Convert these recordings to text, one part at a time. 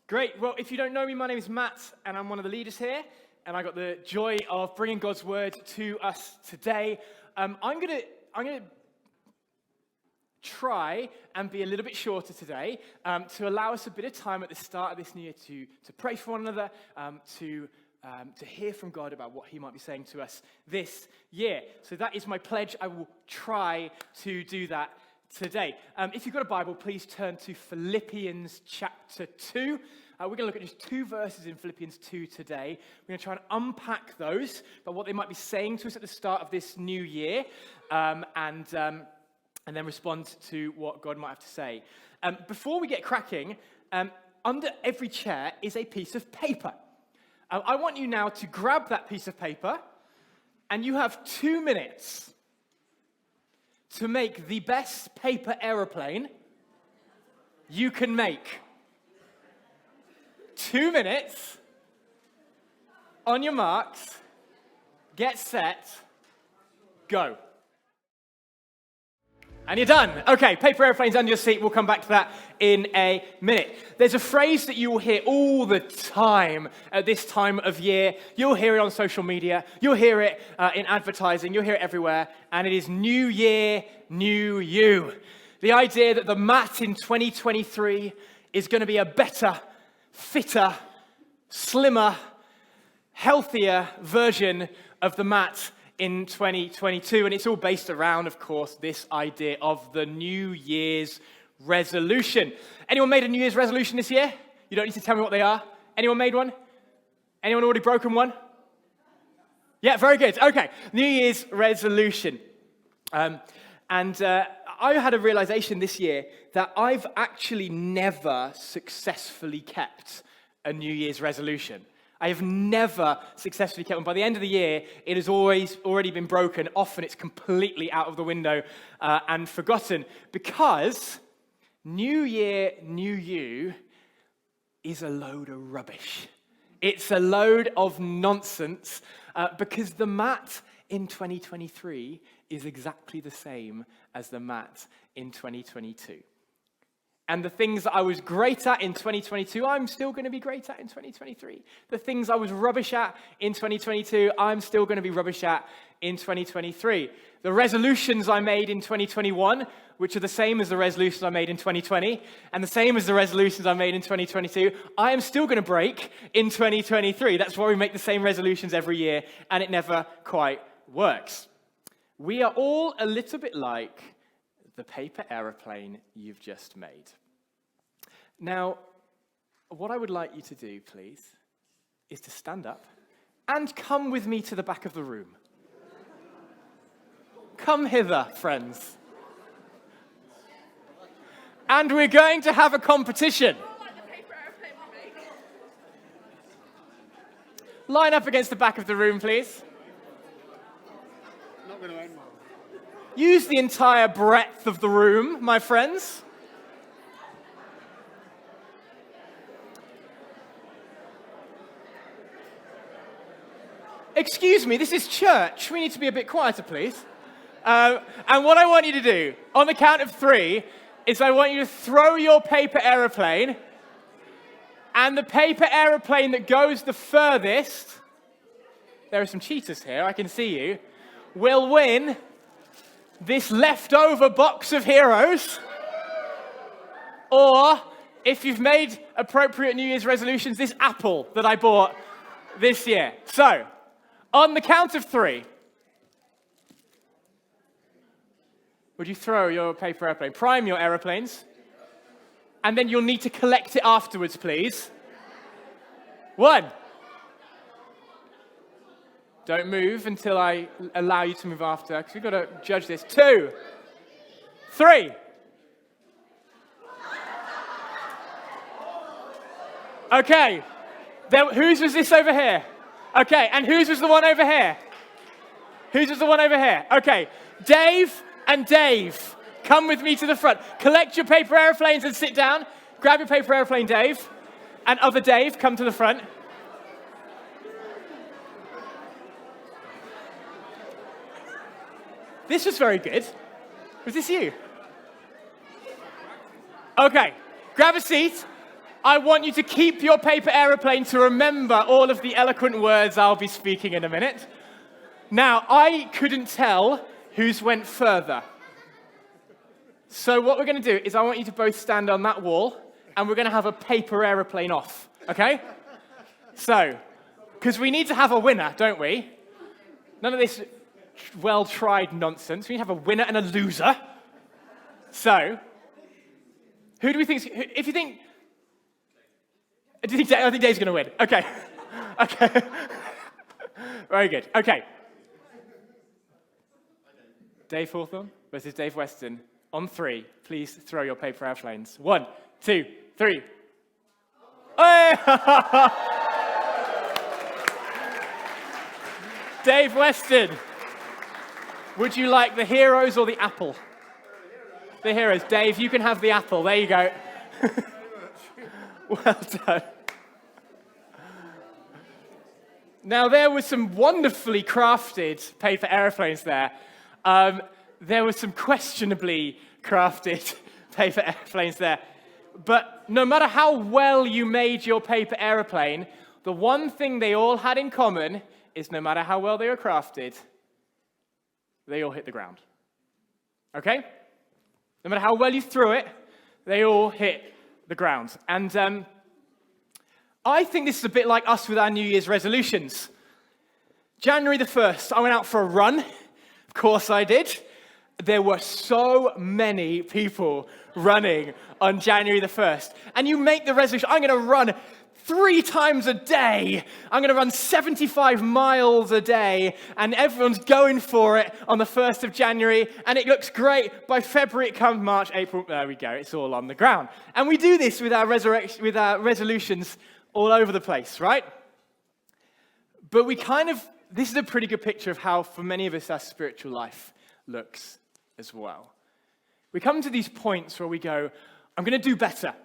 Great. Well, if you don't know me, my name is Matt, and I'm one of the leaders here, and I got the joy of bringing God's word to us today. I'm gonna try and be a little bit shorter today to allow us a bit of time at the start of this new year to pray for one another, to hear from God about what He might be saying to us this year. So that is my pledge. I will try to do that today. If you've got a Bible, please turn to Philippians chapter 2. We're going to look at just two verses in Philippians 2 today. We're going to try and unpack those, but what they might be saying to us at the start of this new year, and then respond to what God might have to say. Before we get cracking, under every chair is a piece of paper. I want you now to grab that piece of paper, and you have 2 minutes to make the best paper aeroplane you can make. 2 minutes. On your marks. Get set. Go. And you're done. Okay, paper airplanes under your seat. We'll come back to that in a minute. There's a phrase that you will hear all the time at this time of year. You'll hear it on social media. You'll hear it in advertising. You'll hear it everywhere. And it is New Year, New You. The idea that the Matt in 2023 is going to be a better, fitter, slimmer, healthier version of the Matt in 2022, and it's all based around, of course, this idea of the New Year's resolution. Anyone made a New Year's resolution this year? You don't need to tell me what they are. Anyone made one? Anyone already broken one? Yeah, very good. Okay, New Year's resolution. I had a realization this year that I've actually never successfully kept a New Year's resolution. I have never successfully kept one. By the end of the year, it has always already been broken. Often it's completely out of the window and forgotten, because New Year, New You is a load of rubbish. It's a load of nonsense because the Matt in 2023 is exactly the same as the Matt in 2022. And the things that I was great at in 2022, I'm still going to be great at in 2023. The things I was rubbish at in 2022, I'm still going to be rubbish at in 2023. The resolutions I made in 2021, which are the same as the resolutions I made in 2020, and the same as the resolutions I made in 2022, I am still going to break in 2023. That's why we make the same resolutions every year, and it never quite works. We are all a little bit like the paper aeroplane you've just made. Now, what I would like you to do, please, is to stand up and come with me to the back of the room. Come hither, friends. And we're going to have a competition. Line up against the back of the room, please. Not going to end well. Use the entire breadth of the room, my friends. Excuse me, this is church. We need to be a bit quieter, please. And what I want you to do, on the count of 3, is I want you to throw your paper aeroplane, and the paper aeroplane that goes the furthest, there are some cheaters here, I can see you, will win this leftover box of heroes. Or, if you've made appropriate New Year's resolutions, this apple that I bought this year. So, on the count of 3, would you throw your paper airplane? Prime your aeroplanes. And then you'll need to collect it afterwards, please. 1. Don't move until I allow you to move after, because we've got to judge this. 2. 3. Okay. Whose was this over here? Okay, and whose was the one over here? Whose was the one over here? Okay, Dave and Dave, come with me to the front. Collect your paper airplanes and sit down. Grab your paper airplane, Dave. And other Dave, come to the front. This was very good. Was this you? Okay, grab a seat. I want you to keep your paper aeroplane to remember all of the eloquent words I'll be speaking in a minute. Now, I couldn't tell whose went further. So what we're going to do is I want you to both stand on that wall, and we're going to have a paper aeroplane off, okay? So, because we need to have a winner, don't we? None of this well-tried nonsense. We need to have a winner and a loser. So, who do we think? If you think, I think Dave's going to win. Okay, okay, very good. Okay, Dave Hawthorne versus Dave Weston. On 3, please throw your paper airplanes. 1, 2, 3. Dave Weston, would you like the heroes or the apple? The heroes. Dave, you can have the apple. There you go. Well done. Now, there were some wonderfully crafted paper airplanes there. There were some questionably crafted paper airplanes there. But no matter how well you made your paper airplane, the one thing they all had in common is no matter how well they were crafted, they all hit the ground. Okay? No matter how well you threw it, they all hit the ground. And I think this is a bit like us with our New Year's resolutions. January the 1st, I went out for a run. Of course I did. There were so many people running on January the 1st. And you make the resolution, I'm going to run 3 times a day. I'm going to run 75 miles a day. And everyone's going for it on the 1st of January. And it looks great. By February, it comes March, April. There we go. It's all on the ground. And we do this with our resolutions all over the place, right? But this is a pretty good picture of how, for many of us, our spiritual life looks as well. We come to these points where we go, I'm going to do better. I'm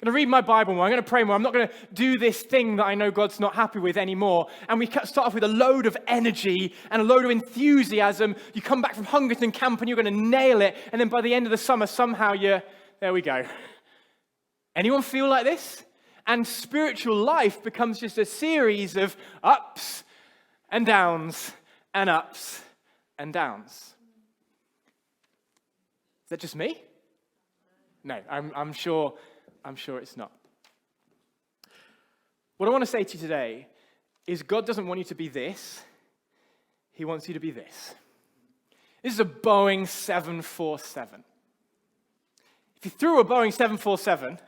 going to read my Bible more. I'm going to pray more. I'm not going to do this thing that I know God's not happy with anymore. And we start off with a load of energy and a load of enthusiasm. You come back from Hungerton camp and you're going to nail it. And then by the end of the summer, somehow there we go. Anyone feel like this? And spiritual life becomes just a series of ups and downs and ups and downs. Is that just me? No, I'm sure it's not. What I want to say to you today is God doesn't want you to be this. He wants you to be this. This is a Boeing 747. If you threw a Boeing 747,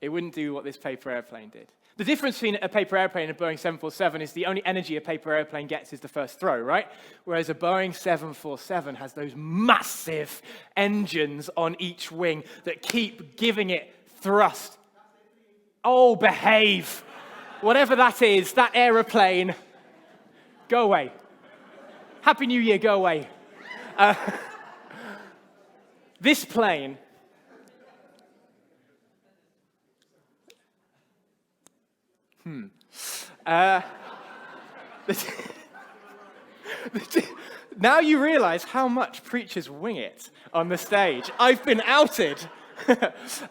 it wouldn't do what this paper airplane did. The difference between a paper airplane and a Boeing 747 is the only energy a paper airplane gets is the first throw, right? Whereas a Boeing 747 has those massive engines on each wing that keep giving it thrust. Oh, behave. Whatever that is, that aeroplane, go away. Happy New Year, go away. This plane now you realize how much preachers wing it on the stage. I've been outed.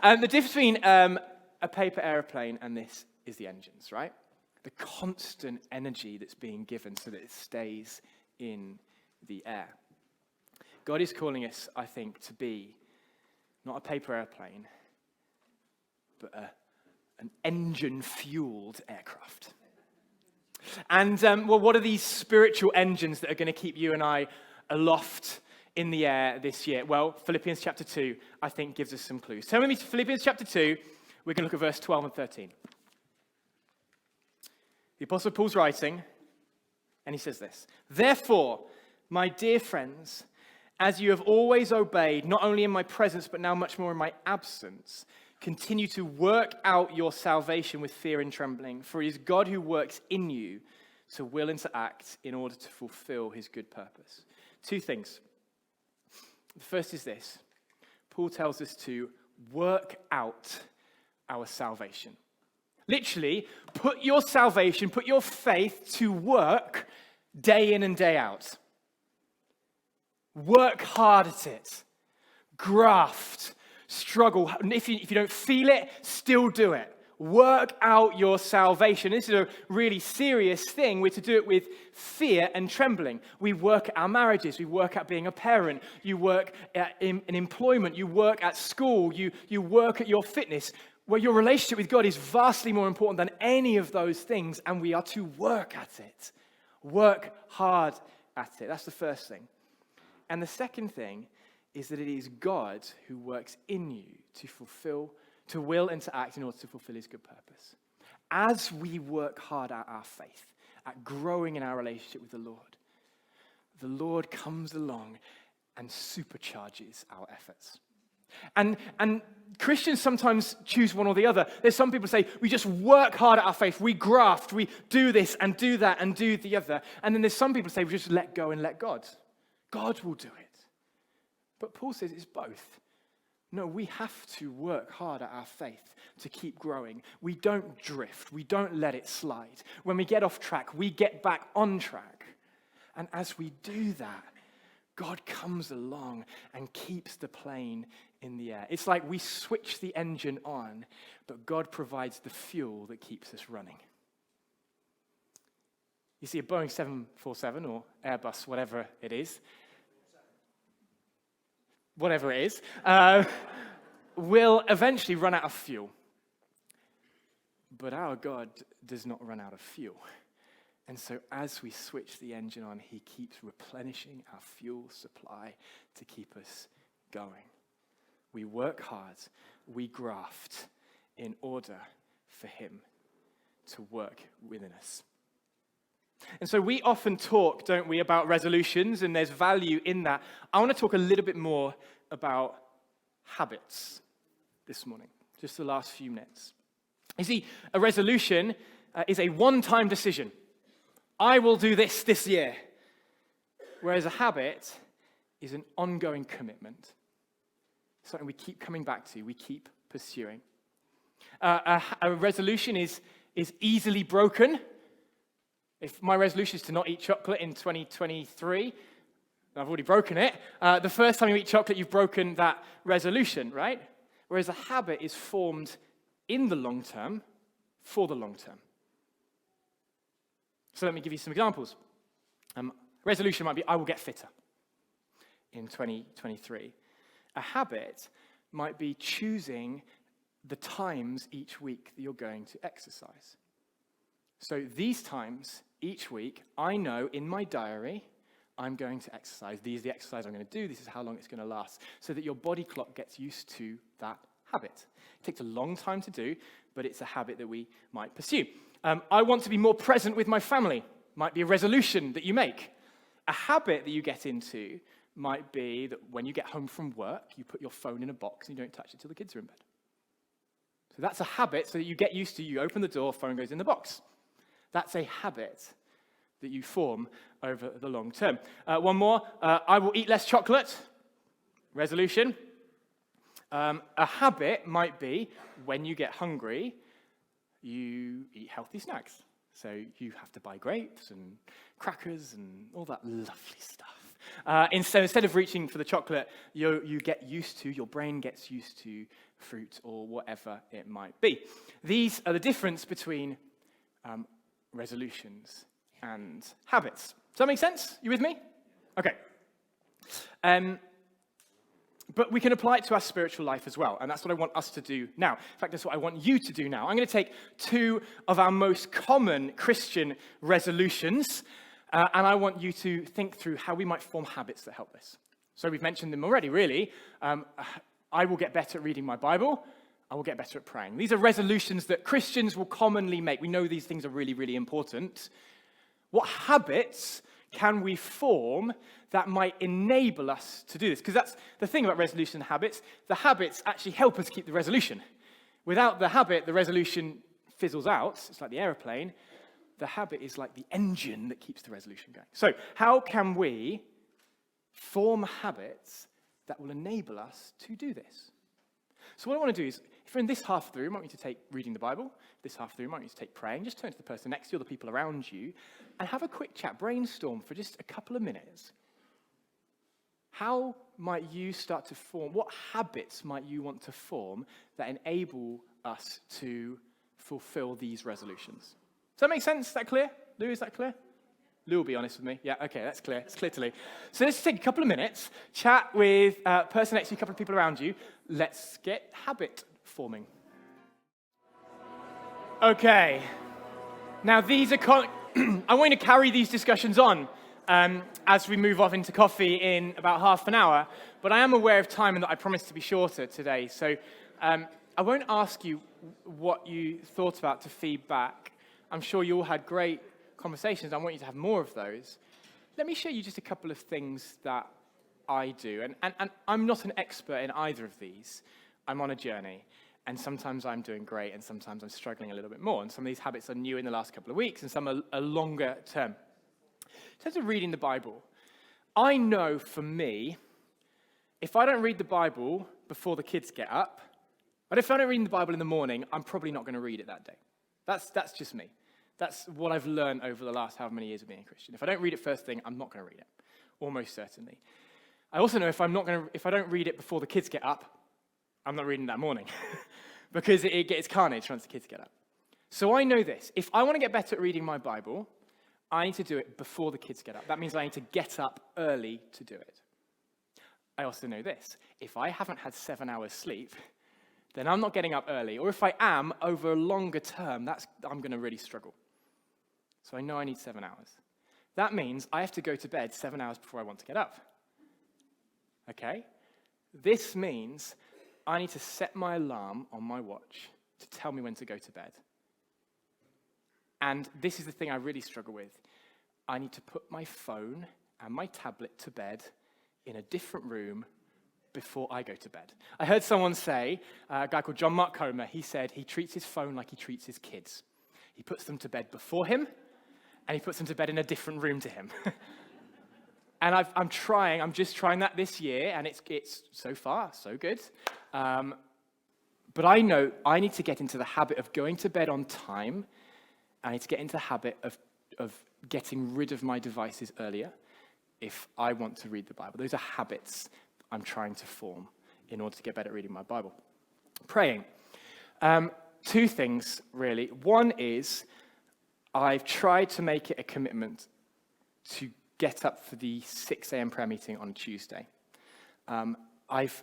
And the difference between a paper airplane and this is the engines, right? The constant energy that's being given so that it stays in the air. God is calling us, I think, to be not a paper airplane, but an engine-fueled aircraft. And, what are these spiritual engines that are going to keep you and I aloft in the air this year? Well, Philippians chapter 2, I think, gives us some clues. Turn with me to Philippians chapter 2. We're going to look at verse 12 and 13. The Apostle Paul's writing, and he says this, "Therefore, my dear friends, as you have always obeyed, not only in my presence, but now much more in my absence, continue to work out your salvation with fear and trembling, for it is God who works in you to will and to act in order to fulfill his good purpose." 2 things. The first is this. Paul tells us to work out our salvation. Literally, put your salvation, put your faith to work day in and day out. Work hard at it. Graft. struggle. If you don't feel it, still do it. Work out your salvation. This is a really serious thing. We're to do it with fear and trembling. We work at our marriages. We work at being a parent. You work in employment. You work at school. You work at your fitness. Well, your relationship with God is vastly more important than any of those things, and we are to work at it. Work hard at it. That's the first thing. And the second thing is that it is God who works in you to will and to act in order to fulfill his good purpose. As we work hard at our faith, at growing in our relationship with the Lord comes along and supercharges our efforts. And Christians sometimes choose one or the other. There's some people say, we just work hard at our faith, we graft, we do this and do that and do the other. And then there's some people who say, we just let go and let God. God will do it. But Paul says it's both. No, we have to work hard at our faith to keep growing. We don't drift. We don't let it slide. When we get off track, we get back on track. And as we do that, God comes along and keeps the plane in the air. It's like we switch the engine on, but God provides the fuel that keeps us running. You see, a Boeing 747 or Airbus, whatever it is, will eventually run out of fuel. But our God does not run out of fuel. And so as we switch the engine on, he keeps replenishing our fuel supply to keep us going. We work hard, we graft in order for him to work within us. And so we often talk, don't we, about resolutions, and there's value in that. I want to talk a little bit more about habits this morning, just the last few minutes. You see, a resolution is a one-time decision. I will do this year. Whereas a habit is an ongoing commitment. Something we keep coming back to, we keep pursuing. A resolution is easily broken. If my resolution is to not eat chocolate in 2023, I've already broken it. The first time you eat chocolate, you've broken that resolution, right? Whereas a habit is formed in the long term, for the long term. So let me give you some examples. Resolution might be, I will get fitter in 2023. A habit might be choosing the times each week that you're going to exercise. So these times each week, I know in my diary, I'm going to exercise. These are the exercise I'm going to do. This is how long it's going to last. So that your body clock gets used to that habit. It takes a long time to do, but it's a habit that we might pursue. I want to be more present with my family. Might be a resolution that you make. A habit that you get into might be that when you get home from work, you put your phone in a box and you don't touch it till the kids are in bed. So that's a habit so that you get used to, you open the door, phone goes in the box. That's a habit that you form over the long term. One more, I will eat less chocolate. Resolution. A habit might be when you get hungry, you eat healthy snacks. So you have to buy grapes and crackers and all that lovely stuff. Instead of reaching for the chocolate, you get used to, your brain gets used to fruit or whatever it might be. These are the difference between resolutions and habits. Does that make sense? You with me? Okay. But we can apply it to our spiritual life as well, and that's what I want us to do now. In fact, that's what I want you to do now. I'm going to take two of our most common Christian resolutions, and I want you to think through how we might form habits that help this. So we've mentioned them already, really. I will get better at reading my Bible. I will get better at praying. These are resolutions that Christians will commonly make. We know these things are really, really important. What habits can we form that might enable us to do this? Because that's the thing about resolution and habits. The habits actually help us keep the resolution. Without the habit, the resolution fizzles out. It's like the aeroplane. The habit is like the engine that keeps the resolution going. So how can we form habits that will enable us to do this? So what I want to do is, if you're in this half of the room, I want you to take reading the Bible. This half of the room, I want you to take praying. Just turn to the person next to you or the people around you and have a quick chat, brainstorm for just a couple of minutes. How might you start to form, what habits might you want to form that enable us to fulfill these resolutions? Does that make sense? Is that clear? Lou, is that clear? Lou will be honest with me. Yeah, okay, that's clear. It's clear to Lou. So let's take a couple of minutes, chat with a person next to you, a couple of people around you. Let's get habit forming. Okay. Now, these are I want you to carry these discussions on as we move off into coffee in about half an hour, but I am aware of time and that I promised to be shorter today. So I won't ask you what you thought about to feedback. I'm sure you all had great conversations. I want you to have more of those. Let me show you just a couple of things that I do. And I'm not an expert in either of these. I'm on a journey. And sometimes I'm doing great, and sometimes I'm struggling a little bit more. And some of these habits are new in the last couple of weeks, and some are longer term. In terms of reading the Bible, I know for me, if I don't read the Bible before the kids get up, but if I don't read the Bible in the morning, I'm probably not going to read it that day. That's just me. That's what I've learned over the last however many years of being a Christian. If I don't read it first thing, I'm not going to read it, almost certainly. I also know if I don't read it before the kids get up, I'm not reading that morning because it gets carnage once the kids get up. So I know this. If I want to get better at reading my Bible, I need to do it before the kids get up. That means I need to get up early to do it. I also know this. If I haven't had 7 hours sleep, then I'm not getting up early. Or if I am, over a longer term, I'm going to really struggle. So I know I need 7 hours. That means I have to go to bed 7 hours before I want to get up. Okay? This means I need to set my alarm on my watch to tell me when to go to bed. And this is the thing I really struggle with. I need to put my phone and my tablet to bed in a different room before I go to bed. I heard someone say, a guy called John Mark Comer, he said he treats his phone like he treats his kids. He puts them to bed before him, and he puts them to bed in a different room to him. And I'm just trying that this year, and it's so far, so good. But I know I need to get into the habit of going to bed on time. I need to get into the habit of getting rid of my devices earlier if I want to read the Bible. Those are habits I'm trying to form in order to get better at reading my Bible. Praying. Two things, really. One is I've tried to make it a commitment to get up for the 6 a.m. prayer meeting on Tuesday. I've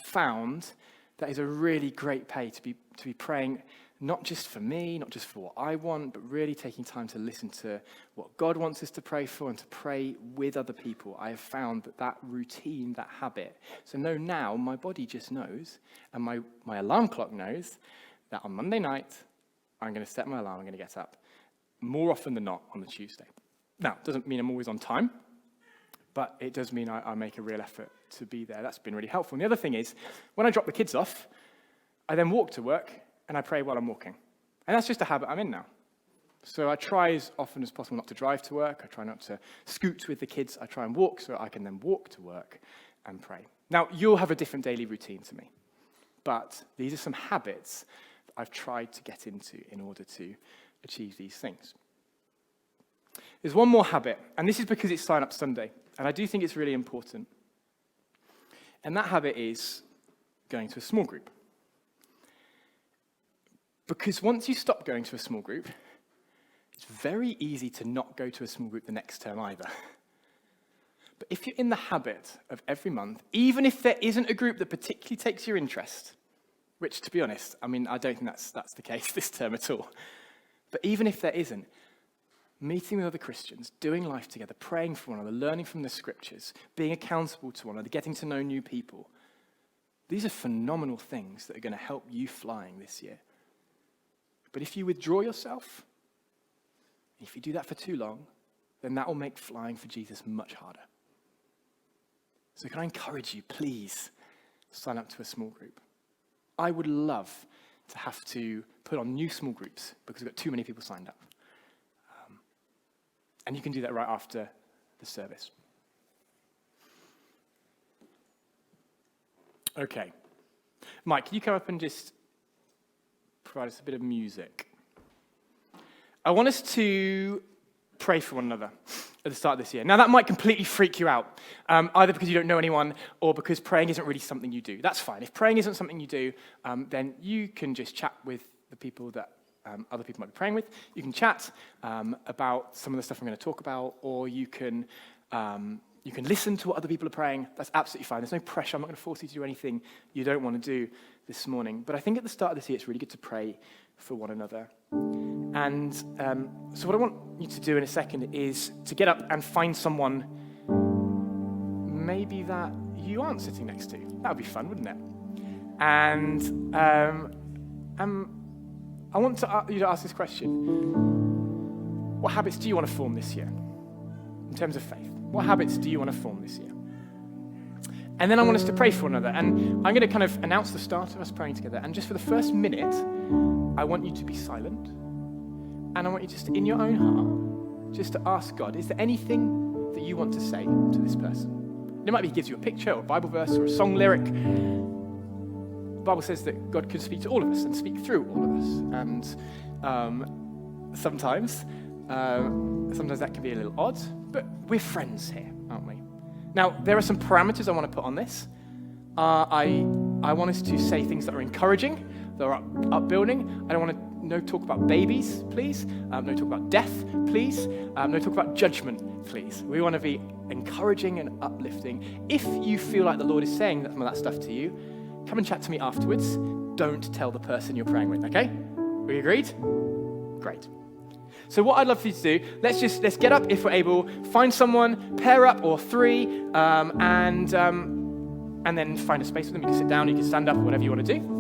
found that is a really great pay to be praying, not just for me, not just for what I want, but really taking time to listen to what God wants us to pray for and to pray with other people. I have found that routine, that habit. So now my body just knows, and my alarm clock knows, that on Monday night, I'm going to set my alarm, I'm going to get up. More often than not on the Tuesday. Now, it doesn't mean I'm always on time, but it does mean I make a real effort to be there. That's been really helpful. And the other thing is, when I drop the kids off, I then walk to work, and I pray while I'm walking. And that's just a habit I'm in now. So I try as often as possible not to drive to work. I try not to scoot with the kids. I try and walk so I can then walk to work and pray. Now, you'll have a different daily routine to me. But these are some habits that I've tried to get into in order to achieve these things. There's one more habit, and this is because it's Sign Up Sunday, and I do think it's really important. And that habit is going to a small group. Because once you stop going to a small group, it's very easy to not go to a small group the next term either. But if you're in the habit of every month, even if there isn't a group that particularly takes your interest, which, to be honest, I don't think that's the case this term at all. But even if there isn't, meeting with other Christians, doing life together, praying for one another, learning from the scriptures, being accountable to one another, getting to know new people, these are phenomenal things that are going to help you flying this year. But if you withdraw yourself, if you do that for too long, then that will make flying for Jesus much harder. So can I encourage you, please, sign up to a small group. I would love to have to put on new small groups because we've got too many people signed up. And you can do that right after the service. Okay. Mike, can you come up and just provide us a bit of music? I want us to pray for one another at the start of this year. Now, that might completely freak you out, either because you don't know anyone or because praying isn't really something you do. That's fine. If praying isn't something you do, then you can just chat with the people that other people might be praying with. You can chat about some of the stuff I'm going to talk about, or you can listen to what other people are praying. That's absolutely fine. There's no pressure. I'm not going to force you to do anything you don't want to do this morning. But I think at the start of this year, it's really good to pray for one another. And so what I want you to do in a second is to get up and find someone maybe that you aren't sitting next to. That would be fun, wouldn't it? And I want you to ask this question. What habits do you want to form this year in terms of faith? What habits do you want to form this year? And then I want us to pray for one another. And I'm going to kind of announce the start of us praying together. And just for the first minute, I want you to be silent. And I want you just, in your own heart, just to ask God, is there anything that you want to say to this person? It might be he gives you a picture or a Bible verse or a song lyric. The Bible says that God can speak to all of us and speak through all of us. And sometimes that can be a little odd, but we're friends here, aren't we? Now, there are some parameters I want to put on this. I want us to say things that are encouraging, that are upbuilding. I don't want to talk about babies, please. No talk about death, please. No talk about judgment, please. We want to be encouraging and uplifting. If you feel like the Lord is saying some of that stuff to you, come and chat to me afterwards. Don't tell the person you're praying with, okay? We agreed? Great. So what I'd love for you to do, let's get up if we're able, find someone, pair up or three, and then find a space with them. You can sit down, you can stand up, whatever you want to do.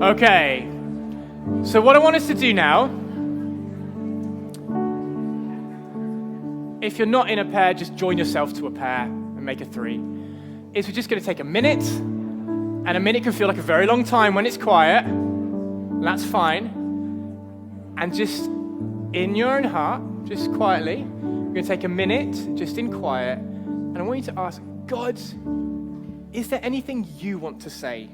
Okay, so what I want us to do now, if you're not in a pair, just join yourself to a pair and make a three, is we're just going to take a minute, and a minute can feel like a very long time when it's quiet, and that's fine, and just in your own heart, just quietly, we're going to take a minute, just in quiet, and I want you to ask, God, is there anything you want to say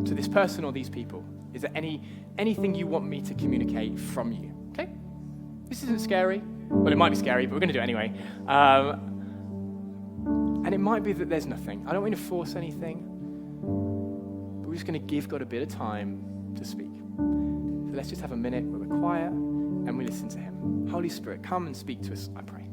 to this person or these people? Is there anything you want me to communicate from you? Okay? This isn't scary. Well, it might be scary, but we're going to do it anyway. And it might be that there's nothing. I don't want to force anything, but we're just going to give God a bit of time to speak. So let's just have a minute where we're quiet and we listen to him. Holy Spirit, come and speak to us, I pray.